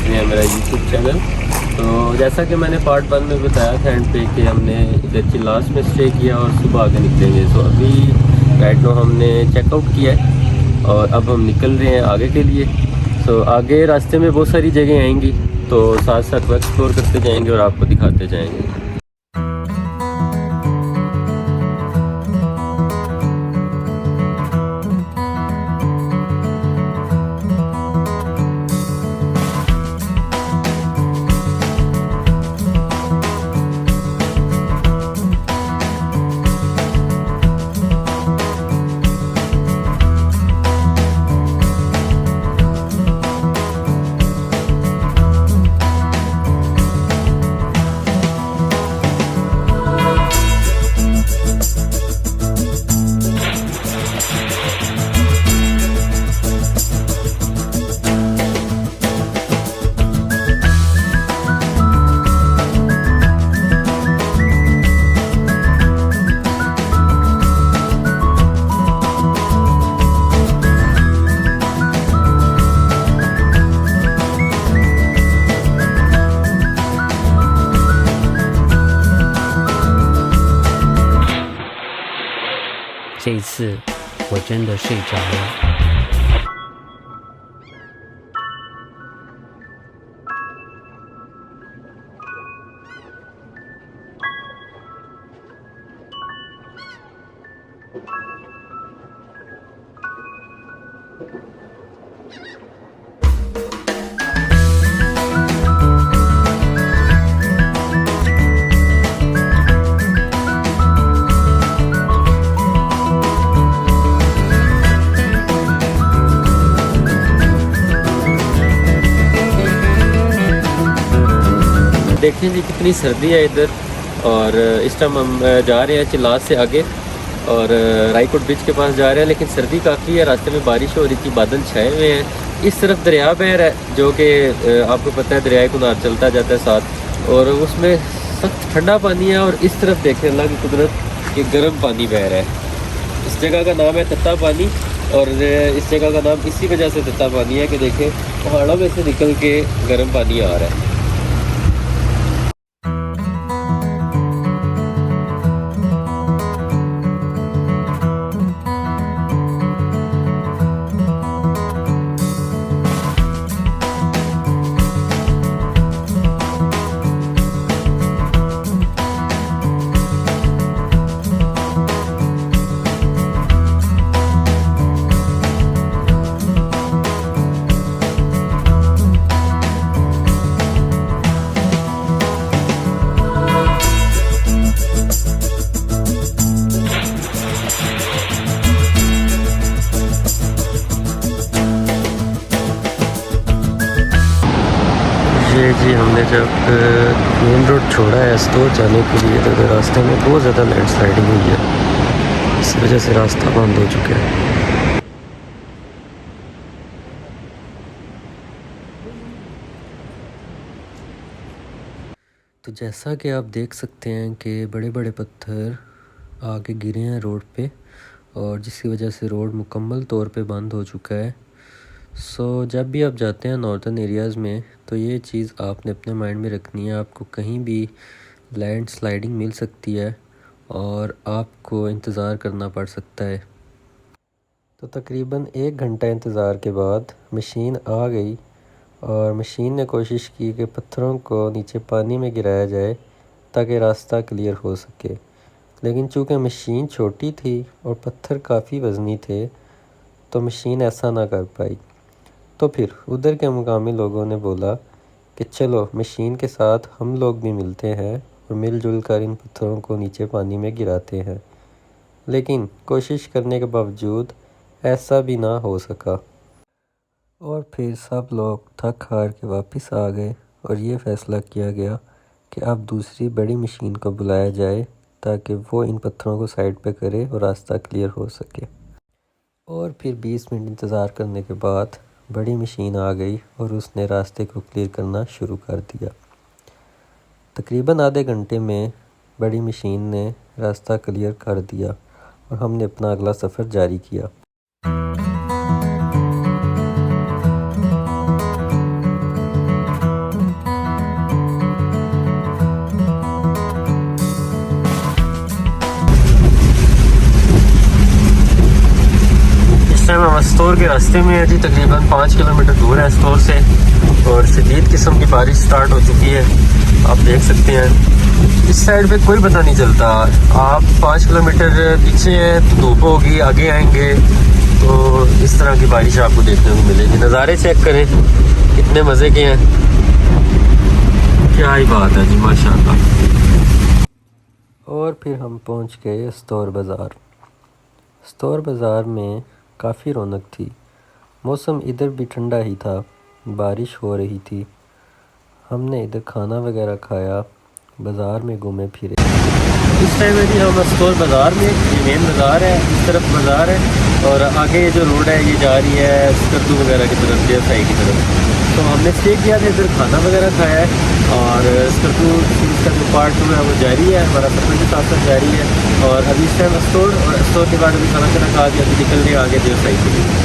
रहे हैं मेरा यूट्यूब चैनल। तो जैसा कि मैंने पार्ट 1 में बताया था एंड पे कि हमने इधर चिल्लास में स्टे किया और सुबह आगे निकलेंगे। तो अभी राइट नो हमने चेकआउट किया है और अब हम निकल रहे हैं आगे के लिए। तो आगे रास्ते में बहुत सारी जगह आएंगी, तो साथ साथ वो एक्सप्लोर करते जाएंगे और आपको दिखाते जाएंगे।这一次我真的睡着了。देखें जी कितनी सर्दी है इधर। और इस टाइम हम जा रहे हैं चिल्लास से आगे और रायकोट ब्रिज के पास जा रहे हैं, लेकिन सर्दी काफ़ी है। रास्ते में बारिश हो रही थी, बादल छाए हुए हैं। इस तरफ दरिया बह रहा है, जो कि आपको पता है दरिया कुनार चलता जाता है साथ, और उसमें सख्त ठंडा पानी है। और इस तरफ देखें अल्लाह की कुदरत कि गर्म पानी बह रहा है। इस जगह का नाम है तत्ता पानी, और इस जगह का नाम इसी वजह से तत्ता पानी है कि देखें पहाड़ों में से निकल के गर्म पानी आ रहा है। ये जी हमने जब मेन रोड छोड़ा है स्टोर जाने के लिए, तो रास्ते में बहुत ज़्यादा लैंडस्लाइडिंग हुई है। इस वजह से रास्ता बंद हो चुका है। तो जैसा कि आप देख सकते हैं कि बड़े बड़े पत्थर आके गिरे हैं रोड पे, और जिसकी वजह से रोड मुकम्मल तौर पे बंद हो चुका है। जब भी आप जाते हैं नॉर्दर्न एरियाज़ में, तो ये चीज़ आपने अपने माइंड में रखनी है। आपको कहीं भी लैंड स्लाइडिंग मिल सकती है और आपको इंतज़ार करना पड़ सकता है। तो तकरीबन 1 घंटा इंतज़ार के बाद मशीन आ गई, और मशीन ने कोशिश की कि पत्थरों को नीचे पानी में गिराया जाए ताकि रास्ता क्लियर हो सके। लेकिन चूँकि मशीन छोटी थी और पत्थर काफ़ी वज़नी थे, तो मशीन ऐसा ना कर पाई। तो फिर उधर के मुकामी लोगों ने बोला कि चलो मशीन के साथ हम लोग भी मिलते हैं और मिलजुल कर इन पत्थरों को नीचे पानी में गिराते हैं। लेकिन कोशिश करने के बावजूद ऐसा भी ना हो सका, और फिर सब लोग थक हार के वापस आ गए और ये फ़ैसला किया गया कि अब दूसरी बड़ी मशीन को बुलाया जाए ताकि वो इन पत्थरों को साइड पे करे और रास्ता क्लियर हो सके। और फिर 20 मिनट इंतज़ार करने के बाद बड़ी मशीन आ गई और उसने रास्ते को क्लियर करना शुरू कर दिया। तकरीबन आधे घंटे में बड़ी मशीन ने रास्ता क्लियर कर दिया और हमने अपना अगला सफ़र जारी किया। स्टोर के रास्ते में है जी, तकरीबन 5 किलोमीटर दूर है स्टोर से, और शदीद किस्म की बारिश स्टार्ट हो चुकी है। आप देख सकते हैं इस साइड पे कोई पता नहीं चलता। आप 5 किलोमीटर पीछे हैं तो धूप होगी, आगे आएंगे तो इस तरह की बारिश आपको देखने को मिलेगी। नज़ारे चेक करें कितने मज़े के हैं, क्या ही बात है जी, माशाल्लाह। और फिर हम पहुंच गए स्टोर बाज़ार। स्टोर बाज़ार में काफ़ी रौनक थी। मौसम इधर भी ठंडा ही था, बारिश हो रही थी। हमने इधर खाना वगैरह खाया, बाज़ार में घूमे फिरे। इस टाइम में भी हम स्टोर बाज़ार में, ये मेन बाज़ार है, इस तरफ बाज़ार है, और आगे ये जो रोड है ये जा रही है स्कर्दू वगैरह की तरफ, देवसाई की तरफ। तो हमने स्टे किया था, इधर खाना वगैरह खाया है, और स्कर्दू इसका जो पार्ट 2 है वो जारी है, हमारा सफर के साथ साथ जारी है। और अभी इस टाइम स्टोर, और स्टोर के बाद अभी खाना खा के अभी निकल रहे आगे देवसाई के लिए।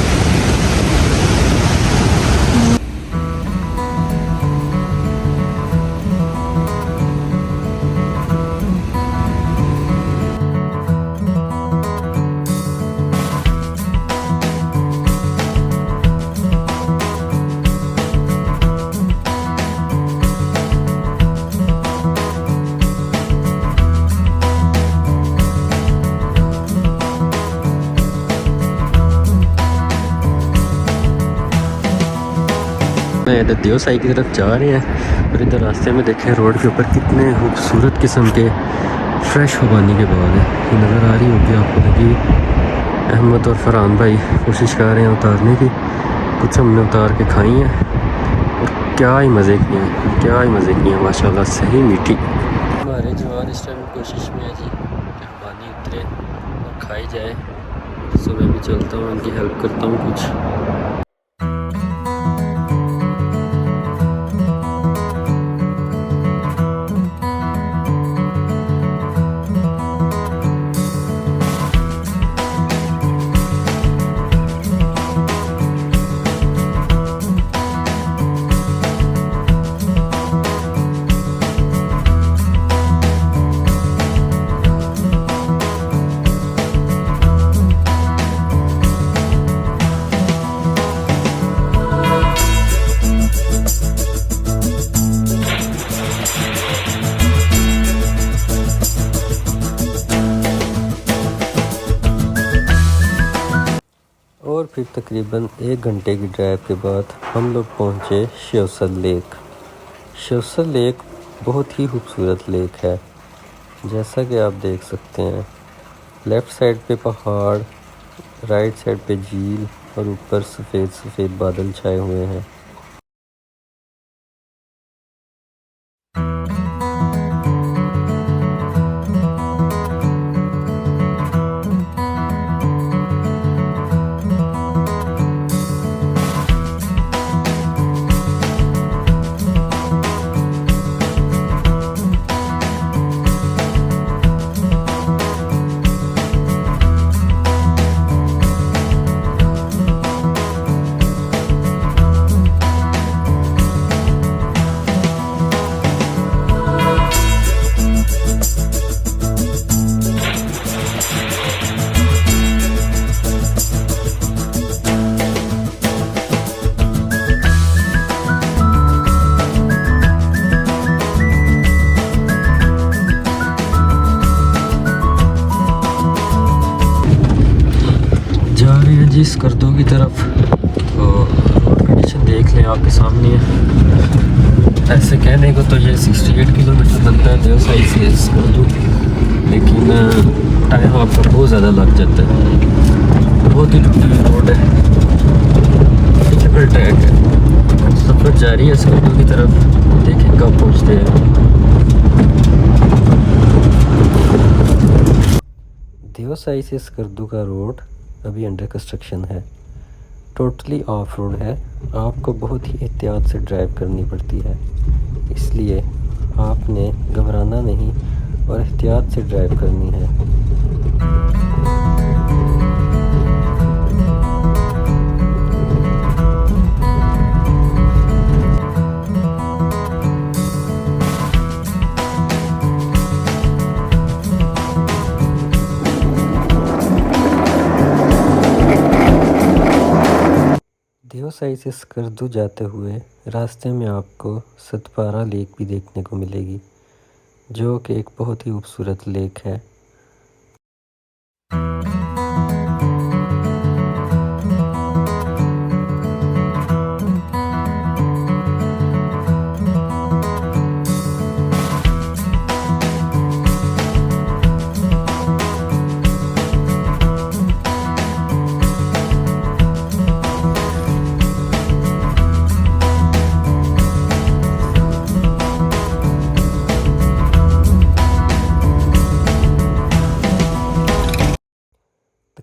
इधर देवसाई की तरफ जा रहे हैं, और इधर रास्ते में देखें रोड के ऊपर कितने खूबसूरत किस्म के फ्रेश खुबानी के बाग हैं। ये नज़र आ रही होगी आपको लगी। अहमद और फरहान भाई कोशिश कर रहे हैं उतारने की, कुछ हमने उतार के खाई हैं, और क्या ही मज़े की हैं, क्या ही मज़े की हैं माशाल्लाह, सही मीठी। हमारे जवान इस टाइम कोशिश में है जी कि खुबानी उतरे और खाई जाए। सुबह भी चलता हूँ, उनकी हेल्प करता हूँ कुछ। और फिर तकरीबन 1 घंटे की ड्राइव के बाद हम लोग पहुँचे शेवसल लेक। शेवसल लेक बहुत ही खूबसूरत लेक है, जैसा कि आप देख सकते हैं। लेफ़्ट साइड पे पहाड़, राइट साइड पे झील, और ऊपर सफ़ेद सफ़ेद बादल छाए हुए हैं। जी स्कर्दू की तरफ, तो रोड कंडीशन देख लें आपके सामने है। ऐसे कहने को तो ये 68 किलोमीटर बनता है देवसाई से स्कर्दू, लेकिन टाइम आपका बहुत ज़्यादा लग जाता है। बहुत ही टूटी हुई रोड है, डिफिकल्ट ट्रैक है। सफ़र जारी है स्कर्दू की तरफ, देखें कब पहुँचते हैं। देवसाई से स्कर्दू का रोड अभी अंडर कंस्ट्रक्शन है, टोटली ऑफ रोड है। आपको बहुत ही एहतियात से ड्राइव करनी पड़ती है, इसलिए आपने घबराना नहीं और एहतियात से ड्राइव करनी है। साई से स्कर्दू जाते हुए रास्ते में आपको सतपारा लेक भी देखने को मिलेगी, जो कि एक बहुत ही खूबसूरत लेक है।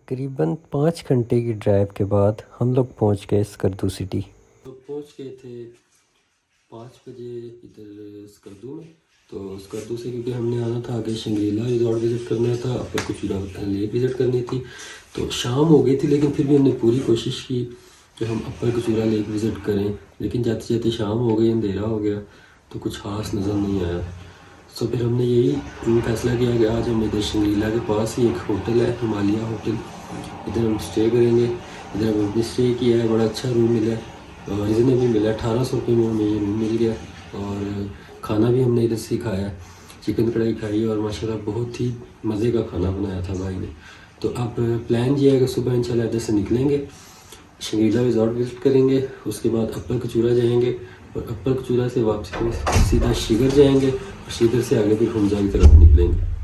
तकरीबन 5 घंटे की ड्राइव के बाद हम लोग पहुंच गए स्कर्दू सिटी। तो पहुंच गए थे 5 बजे इधर स्कर्दू में। तो स्कर्दू से क्योंकि हमने आना था आगे शंग्रीला रिजॉर्ट विज़िट करना था, अपर कुचूरा लेक विज़िट करनी थी, तो शाम हो गई थी। लेकिन फिर भी हमने पूरी कोशिश की कि हम अपर कुचूरा लेक विज़िट करें, लेकिन जाते जाते शाम हो गई, अंधेरा हो गया, तो कुछ खास नज़र नहीं आया। तो फिर हमने यही फैसला किया कि आज हम इधर शंग्रीला के पास ही एक होटल है, हिमालय होटल, इधर हम स्टे करेंगे। इधर हमने स्टे किया है, बड़ा अच्छा रूम मिला है, रिजनेबल मिला, 1800 रुपये में हमें ये रूम मिल गया। और खाना भी हमने इधर से ही खाया, चिकन कढ़ाई खाई और माशाल्लाह बहुत ही मज़े का खाना बनाया था भाई ने। तो अब प्लान ये है कि सुबह इंशाल्लाह इधर से निकलेंगे, शंग्रीला रिजॉर्ट विज़िट करेंगे, उसके बाद अपर कचूरा जाएंगे और अपर कचूरा से वापसी सीधा शिगर जाएंगे और शिगर से आगे भी हुंजा की तरफ निकलेंगे।